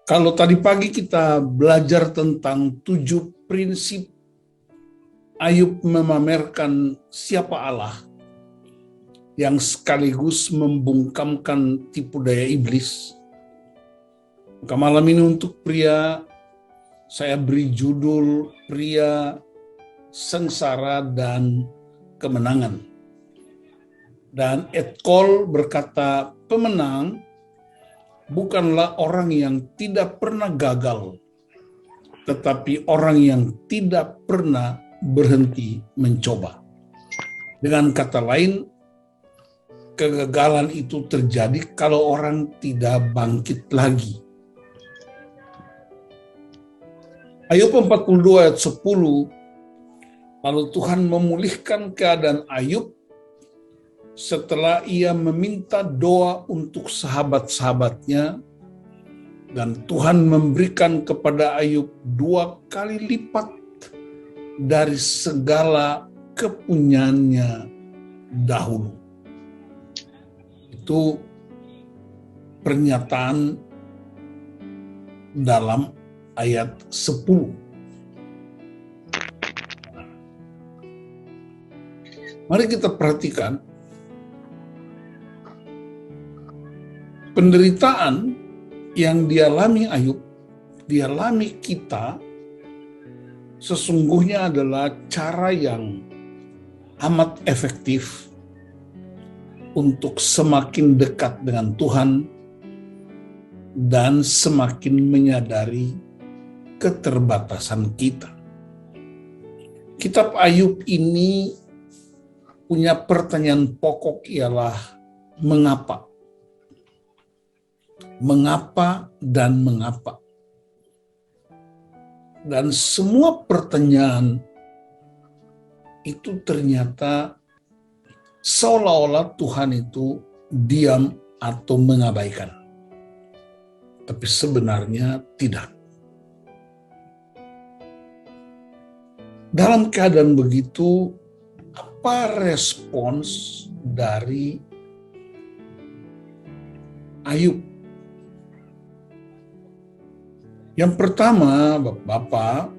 Kalau tadi pagi kita belajar tentang 7 prinsip Ayub memamerkan siapa Allah yang sekaligus membungkamkan tipu daya iblis. Maka malam ini untuk pria, saya beri judul pria, sengsara, dan kemenangan. Dan Etkol berkata, pemenang bukanlah orang yang tidak pernah gagal, tetapi orang yang tidak pernah berhenti mencoba. Dengan kata lain, kegagalan itu terjadi kalau orang tidak bangkit lagi. Ayub 42 ayat 10, lalu Tuhan memulihkan keadaan Ayub setelah ia meminta doa untuk sahabat-sahabatnya, dan Tuhan memberikan kepada Ayub 2 kali lipat dari segala kepunyaannya dahulu. Itu pernyataan dalam ayat 10. Mari kita perhatikan penderitaan yang dialami Ayub, dialami kita, sesungguhnya adalah cara yang amat efektif untuk semakin dekat dengan Tuhan dan semakin menyadari keterbatasan kita. Kitab Ayub ini punya pertanyaan pokok, ialah mengapa? Mengapa dan mengapa? Dan semua pertanyaan itu ternyata seolah-olah Tuhan itu diam atau mengabaikan. Tapi sebenarnya tidak. Dalam keadaan begitu, apa respons dari Ayub? Yang pertama, Bapak,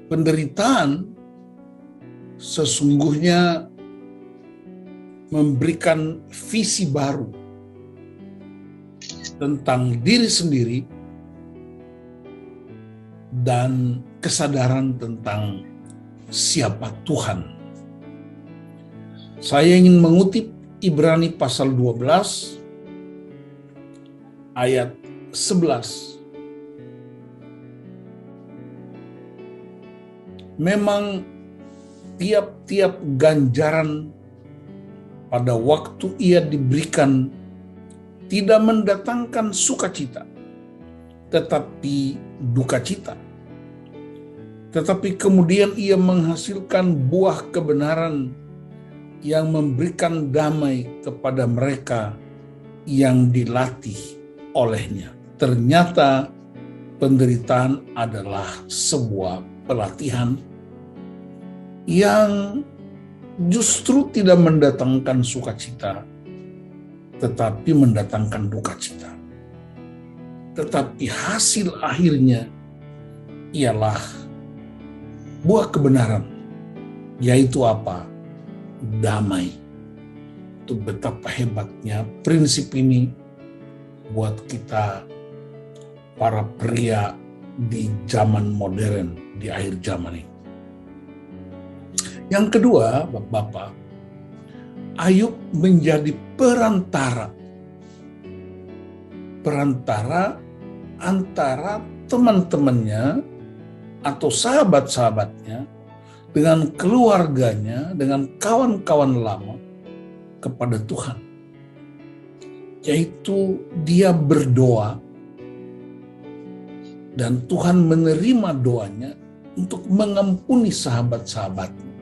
penderitaan sesungguhnya memberikan visi baru tentang diri sendiri dan kesadaran tentang siapa Tuhan. Saya ingin mengutip Ibrani pasal 12 ayat 11. Memang tiap-tiap ganjaran pada waktu ia diberikan tidak mendatangkan sukacita, tetapi duka cita. Tetapi kemudian ia menghasilkan buah kebenaran yang memberikan damai kepada mereka yang dilatih olehnya. Ternyata penderitaan adalah sebuah pelatihan yang justru tidak mendatangkan sukacita, tetapi mendatangkan duka cita. Tetapi hasil akhirnya ialah buah kebenaran, yaitu apa? Damai. Itu betapa hebatnya prinsip ini buat kita para pria di zaman modern, di akhir zaman ini. Yang kedua, Bapak, Ayub menjadi perantara antara teman-temannya atau sahabat-sahabatnya dengan keluarganya, dengan kawan-kawan lama kepada Tuhan. Yaitu dia berdoa dan Tuhan menerima doanya untuk mengampuni sahabat-sahabatnya.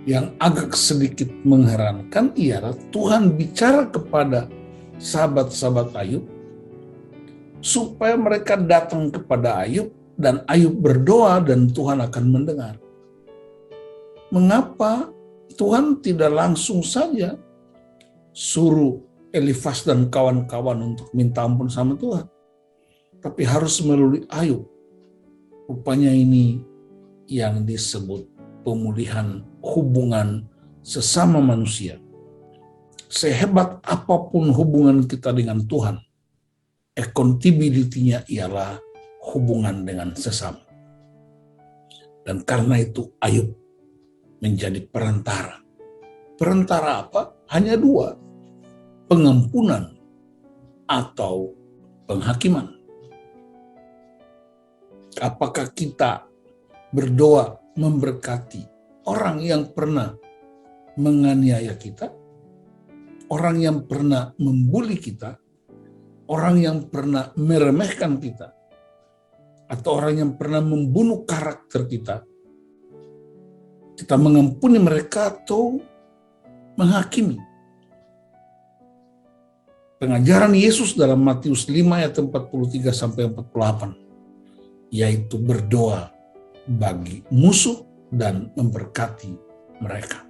Yang agak sedikit mengherankan ialah Tuhan bicara kepada sahabat-sahabat Ayub supaya mereka datang kepada Ayub dan Ayub berdoa dan Tuhan akan mendengar. Mengapa Tuhan tidak langsung saja suruh Elifas dan kawan-kawan untuk minta ampun sama Tuhan. Tapi harus melalui Ayub. Rupanya ini yang disebut pemulihan hubungan sesama manusia. Sehebat apapun hubungan kita dengan Tuhan, accountability-nya ialah hubungan dengan sesama. Dan karena itu Ayub menjadi perantara. Perantara apa? Hanya dua, pengampunan atau penghakiman. Apakah kita berdoa memberkati orang yang pernah menganiaya kita, orang yang pernah membuli kita, orang yang pernah meremehkan kita, atau orang yang pernah membunuh karakter kita? Kita mengampuni mereka atau menghakimi? Pengajaran Yesus dalam Matius 5 ayat 43 sampai 48, yaitu berdoa bagi musuh dan memberkati mereka.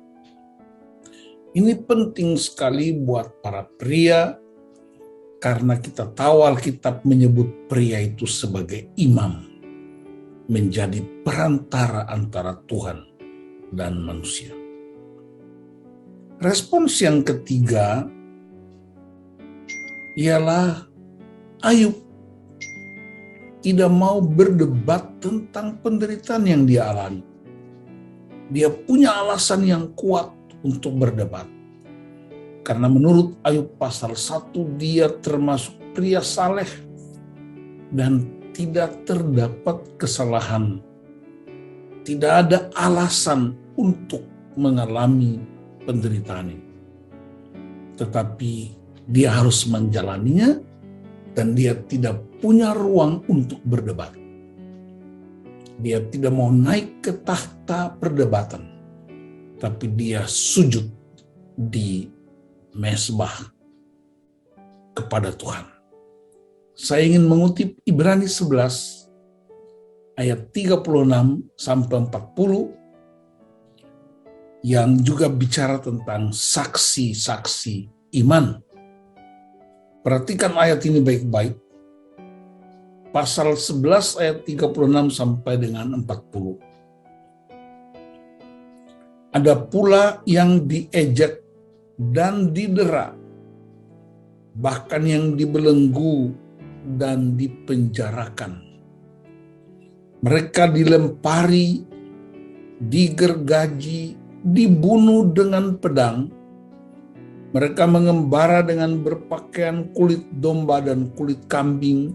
Ini penting sekali buat para pria, karena kita tahu Alkitab menyebut pria itu sebagai imam, menjadi perantara antara Tuhan dan manusia. Respons yang ketiga ialah Ayub tidak mau berdebat tentang penderitaan yang dia alami. Dia punya alasan yang kuat untuk berdebat. Karena menurut Ayub pasal 1, dia termasuk pria saleh dan tidak terdapat kesalahan. Tidak ada alasan untuk mengalami penderitaan ini. Tetapi dia harus menjalaninya dan dia tidak punya ruang untuk berdebat. Dia tidak mau naik ke tahta perdebatan, tapi dia sujud di mezbah kepada Tuhan. Saya ingin mengutip Ibrani 11 ayat 36 sampai 40 yang juga bicara tentang saksi-saksi iman. Perhatikan ayat ini baik-baik. Pasal 11 ayat 36 sampai dengan 40. Ada pula yang diejek dan didera, bahkan yang dibelenggu dan dipenjarakan. Mereka dilempari, digergaji, dibunuh dengan pedang. Mereka mengembara dengan berpakaian kulit domba dan kulit kambing,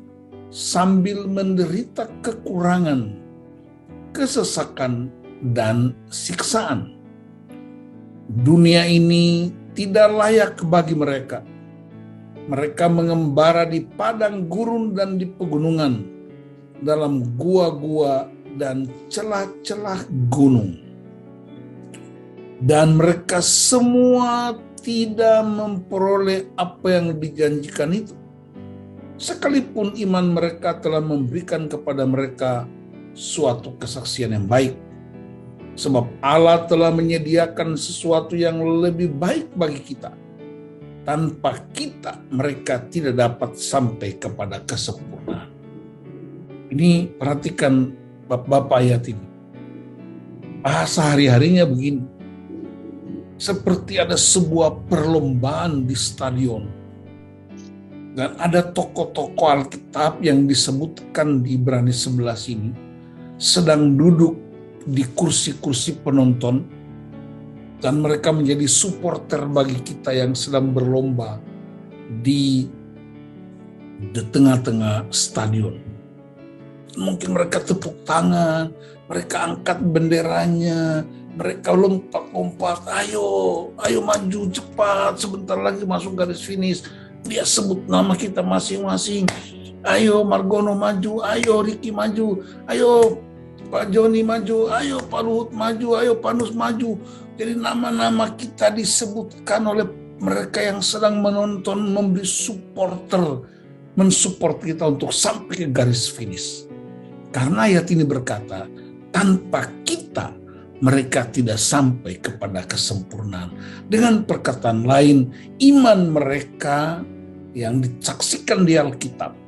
sambil menderita kekurangan, kesesakan, dan siksaan. Dunia ini tidak layak bagi mereka. Mereka mengembara di padang gurun dan di pegunungan, dalam gua-gua dan celah-celah gunung. Dan mereka semua tidak memperoleh apa yang dijanjikan itu, sekalipun iman mereka telah memberikan kepada mereka suatu kesaksian yang baik. Sebab Allah telah menyediakan sesuatu yang lebih baik bagi kita. Tanpa kita, mereka tidak dapat sampai kepada kesempurnaan. Ini perhatikan Bapak-bapak ayat ini. Bahasa hari-harinya begini. Seperti ada sebuah perlombaan di stadion. Dan ada tokoh-tokoh Alkitab yang disebutkan di Ibrani 11 ini sedang duduk di kursi-kursi penonton, dan mereka menjadi supporter bagi kita yang sedang berlomba di tengah-tengah stadion. Mungkin mereka tepuk tangan, mereka angkat benderanya, mereka lompat-lompat, ayo maju cepat, sebentar lagi masuk garis finish. Dia sebut nama kita masing-masing. Ayo Margono maju, ayo Ricky maju, ayo Pak Joni maju, ayo Pak Luhut maju, ayo Pak Nus maju. Jadi nama-nama kita disebutkan oleh mereka yang sedang menonton, memberi supporter, mensupport kita untuk sampai ke garis finish. Karena ayat ini berkata, tanpa kita mereka tidak sampai kepada kesempurnaan. Dengan perkataan lain, iman mereka yang disaksikan di Alkitab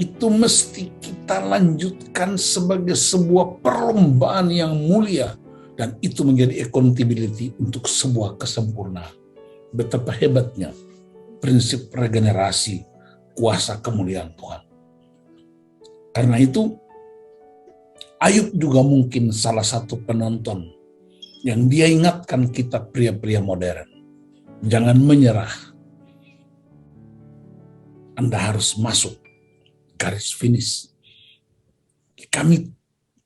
itu mesti kita lanjutkan sebagai sebuah perlombaan yang mulia, dan itu menjadi accountability untuk sebuah kesempurnaan. Betapa hebatnya prinsip regenerasi, kuasa kemuliaan Tuhan. Karena itu Ayub juga mungkin salah satu penonton yang dia ingatkan kita pria-pria modern. Jangan menyerah. Anda harus masuk garis finish. Kami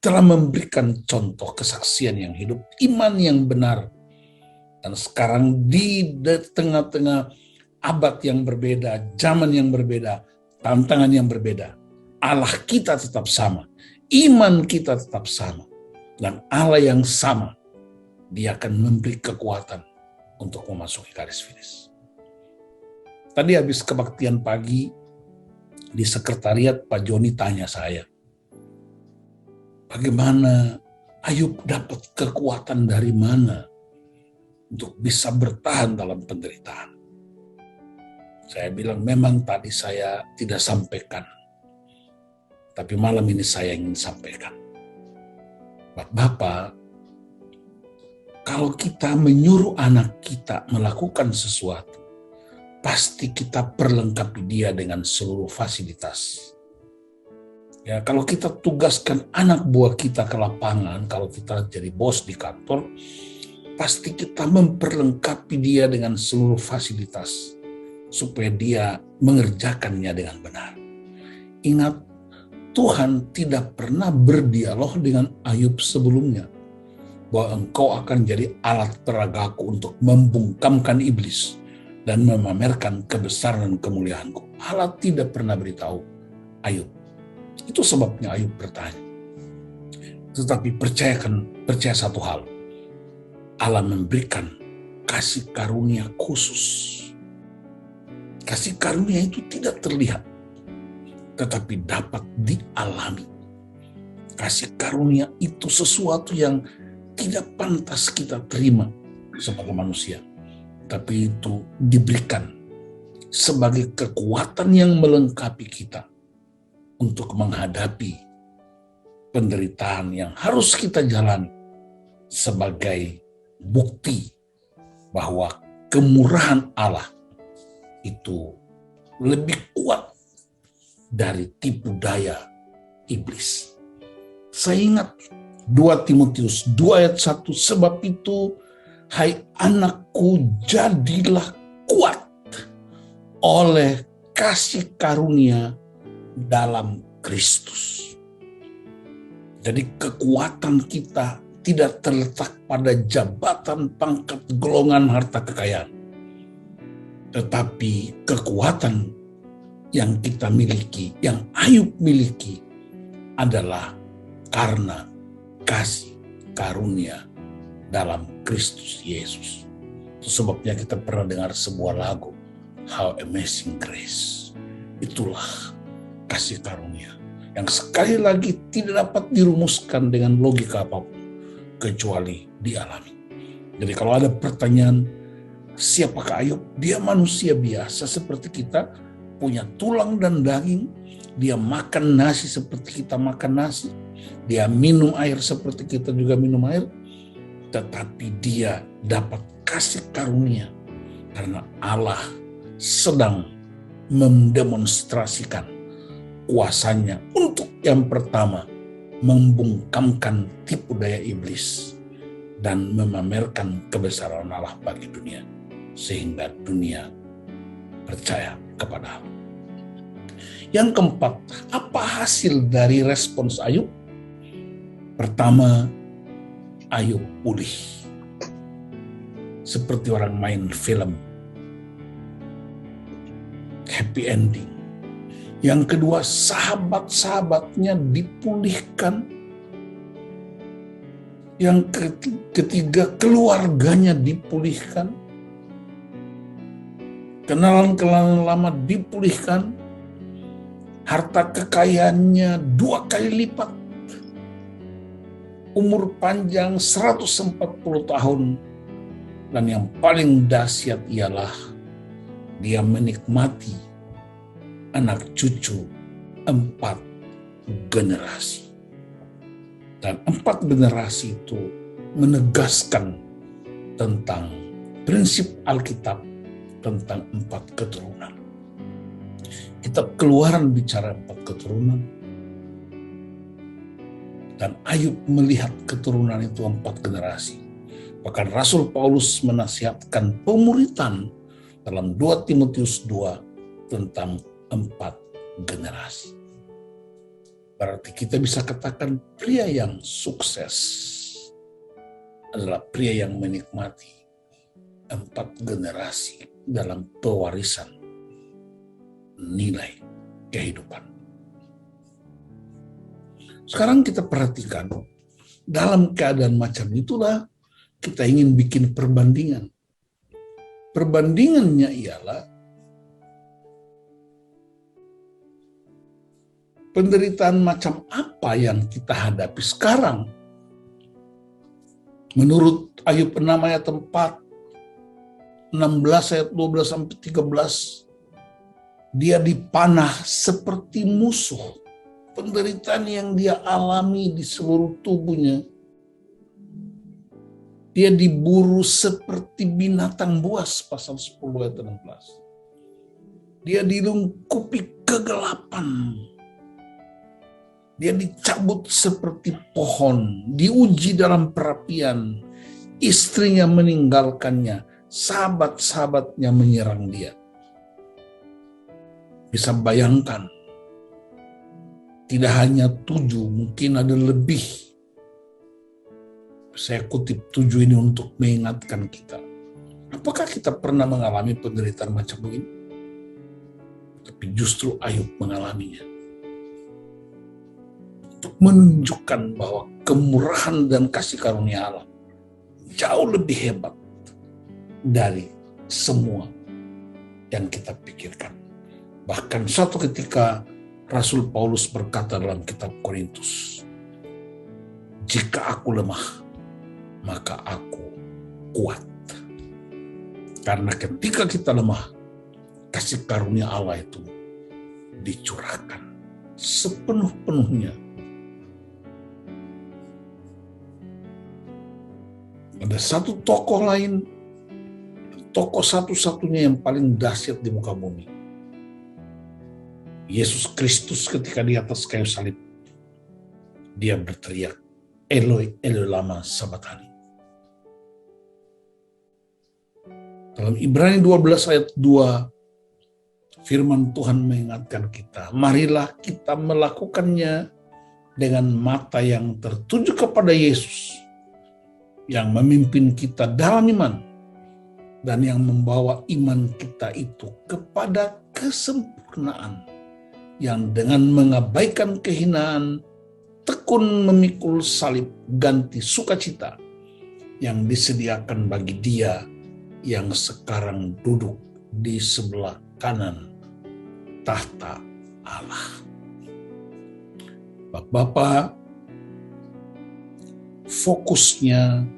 telah memberikan contoh kesaksian yang hidup, iman yang benar. Dan sekarang di tengah-tengah abad yang berbeda, zaman yang berbeda, tantangan yang berbeda, Allah kita tetap sama, iman kita tetap sama, dan Allah yang sama, Dia akan memberi kekuatan untuk memasuki garis finish. Tadi habis kebaktian pagi di sekretariat, Pak Joni tanya saya, bagaimana Ayub dapat kekuatan dari mana untuk bisa bertahan dalam penderitaan? Saya bilang, memang tadi saya tidak sampaikan, tapi malam ini saya ingin sampaikan. Bapak, kalau kita menyuruh anak kita melakukan sesuatu, pasti kita perlengkapi dia dengan seluruh fasilitas. Ya, kalau kita tugaskan anak buah kita ke lapangan, kalau kita jadi bos di kantor, pasti kita memperlengkapi dia dengan seluruh fasilitas supaya dia mengerjakannya dengan benar. Ingat, Tuhan tidak pernah berdialog dengan Ayub sebelumnya bahwa engkau akan jadi alat peragaku untuk membungkamkan iblis dan memamerkan kebesaran dan kemuliaanku. Allah tidak pernah beritahu Ayub. Itu sebabnya Ayub bertanya. Tetapi percaya satu hal, Allah memberikan kasih karunia khusus. Kasih karunia itu tidak terlihat, tetapi dapat dialami. Kasih karunia itu sesuatu yang tidak pantas kita terima sebagai manusia, tapi itu diberikan sebagai kekuatan yang melengkapi kita untuk menghadapi penderitaan yang harus kita jalani, sebagai bukti bahwa kemurahan Allah itu lebih kuat dari tipu daya iblis. Saya ingat 2 Timotius 2 ayat 1, sebab itu hai anakku, jadilah kuat oleh kasih karunia dalam Kristus. Jadi kekuatan kita tidak terletak pada jabatan, pangkat, golongan, harta kekayaan. Tetapi kekuatan yang kita miliki, yang Ayub miliki, adalah karena kasih karunia dalam Kristus Yesus. Itu sebabnya kita pernah dengar sebuah lagu, How Amazing Grace. Itulah kasih karunia yang sekali lagi tidak dapat dirumuskan dengan logika apapun, kecuali dialami. Jadi kalau ada pertanyaan, siapakah Ayub? Dia manusia biasa seperti kita, punya tulang dan daging. Dia makan nasi seperti kita makan nasi. Dia minum air seperti kita juga minum air. Tetapi dia dapat kasih karunia karena Allah sedang mendemonstrasikan kuasanya untuk yang pertama membungkamkan tipu daya iblis dan memamerkan kebesaran Allah bagi dunia, sehingga dunia percaya kepada Allah. Yang keempat, apa hasil dari respons Ayub? Pertama, Ayub pulih. Seperti orang main film. Happy ending. Yang kedua, sahabat-sahabatnya dipulihkan. Yang ketiga, keluarganya dipulihkan. Kenalan-kenalan lama dipulihkan. Harta kekayaannya 2 kali lipat. umur panjang 140 tahun, dan yang paling dahsyat ialah dia menikmati anak cucu 4 generasi. Dan 4 generasi itu menegaskan tentang prinsip Alkitab tentang 4 keturunan. Kitab Keluaran bicara 4 keturunan, dan Ayub melihat keturunan itu 4 generasi. Bahkan Rasul Paulus menasihatkan pemuritan dalam 2 Timotius 2 tentang 4 generasi. Berarti kita bisa katakan pria yang sukses adalah pria yang menikmati 4 generasi dalam pewarisan nilai kehidupan. Sekarang kita perhatikan, dalam keadaan macam itulah kita ingin bikin perbandingan. Perbandingannya ialah penderitaan macam apa yang kita hadapi sekarang. Menurut Ayub 6 ayat 4, 16 ayat 12 sampai 13, dia dipanah seperti musuh. Penderitaan yang dia alami di seluruh tubuhnya. Dia diburu seperti binatang buas, pasal 10 ayat 16. Dia dilingkupi kegelapan. Dia dicabut seperti pohon, diuji dalam perapian. Istrinya meninggalkannya, sahabat-sahabatnya menyerang dia. Bisa bayangkan, tidak hanya 7, mungkin ada lebih. Saya kutip 7 ini untuk mengingatkan kita. Apakah kita pernah mengalami penderitaan macam ini? Tapi justru Ayub mengalaminya. Untuk menunjukkan bahwa kemurahan dan kasih karunia Allah jauh lebih hebat dari semua yang kita pikirkan. Bahkan suatu ketika Rasul Paulus berkata dalam kitab Korintus, jika aku lemah, maka aku kuat. Karena ketika kita lemah, kasih karunia Allah itu dicurahkan sepenuh-penuhnya. Ada satu tokoh lain, tokoh satu-satunya yang paling dahsyat di muka bumi. Yesus Kristus ketika di atas kayu salib, dia berteriak, Eloi, Eloi lama sabachthani. Dalam Ibrani 12 ayat 2, firman Tuhan mengingatkan kita, marilah kita melakukannya dengan mata yang tertuju kepada Yesus, yang memimpin kita dalam iman, dan yang membawa iman kita itu kepada kesempurnaan, yang dengan mengabaikan kehinaan, tekun memikul salib, ganti sukacita yang disediakan bagi dia yang sekarang duduk di sebelah kanan tahta Allah. Bapak-bapak, fokusnya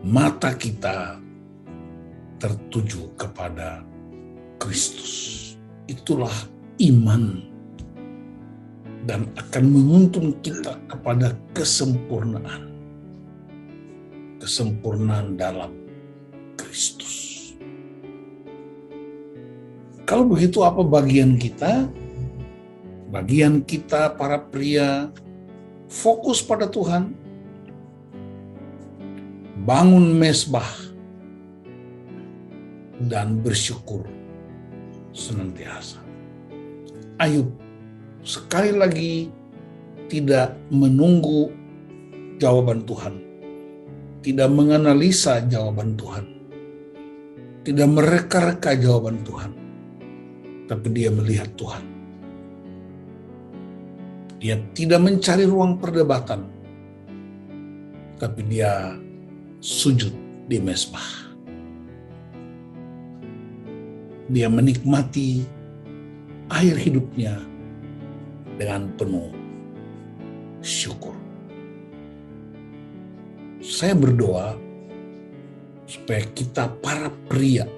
mata kita tertuju kepada Kristus. Itulah iman dan akan menuntun kita kepada kesempurnaan. Kesempurnaan dalam Kristus. Kalau begitu apa bagian kita? Bagian kita para pria fokus pada Tuhan. Bangun mezbah dan bersyukur senantiasa. Ayub sekali lagi tidak menunggu jawaban Tuhan, tidak menganalisa jawaban Tuhan, tidak mereka-reka jawaban Tuhan, tapi dia melihat Tuhan. Dia tidak mencari ruang perdebatan, tapi dia sujud di mezbah. Dia menikmati akhir hidupnya dengan penuh syukur. Saya berdoa supaya kita para pria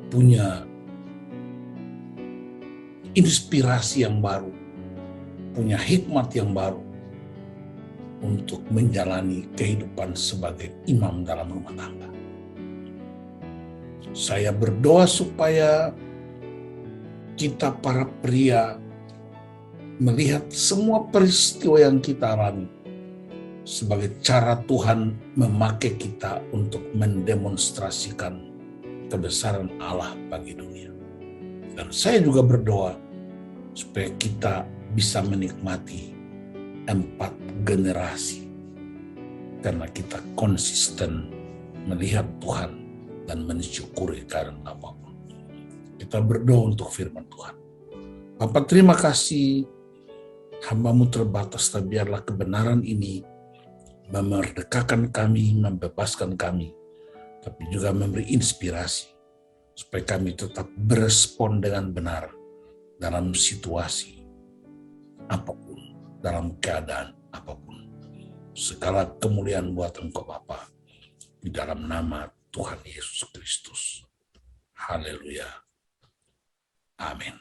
punya inspirasi yang baru, punya hikmat yang baru untuk menjalani kehidupan sebagai imam dalam rumah tangga. Saya berdoa supaya kita para pria melihat semua peristiwa yang kita alami sebagai cara Tuhan memakai kita untuk mendemonstrasikan kebesaran Allah bagi dunia. Dan saya juga berdoa supaya kita bisa menikmati 4 generasi karena kita konsisten melihat Tuhan dan mensyukuri karena apapun. Kita berdoa untuk firman Tuhan. Bapa, terima kasih, hamba-Mu terbatas, tapi biarlah kebenaran ini memerdekakan kami, membebaskan kami, tapi juga memberi inspirasi supaya kami tetap berespon dengan benar dalam situasi apapun, dalam keadaan apapun. Segala kemuliaan buat Engkau Bapa, di dalam nama Tuhan Yesus Kristus. Haleluya. Amin.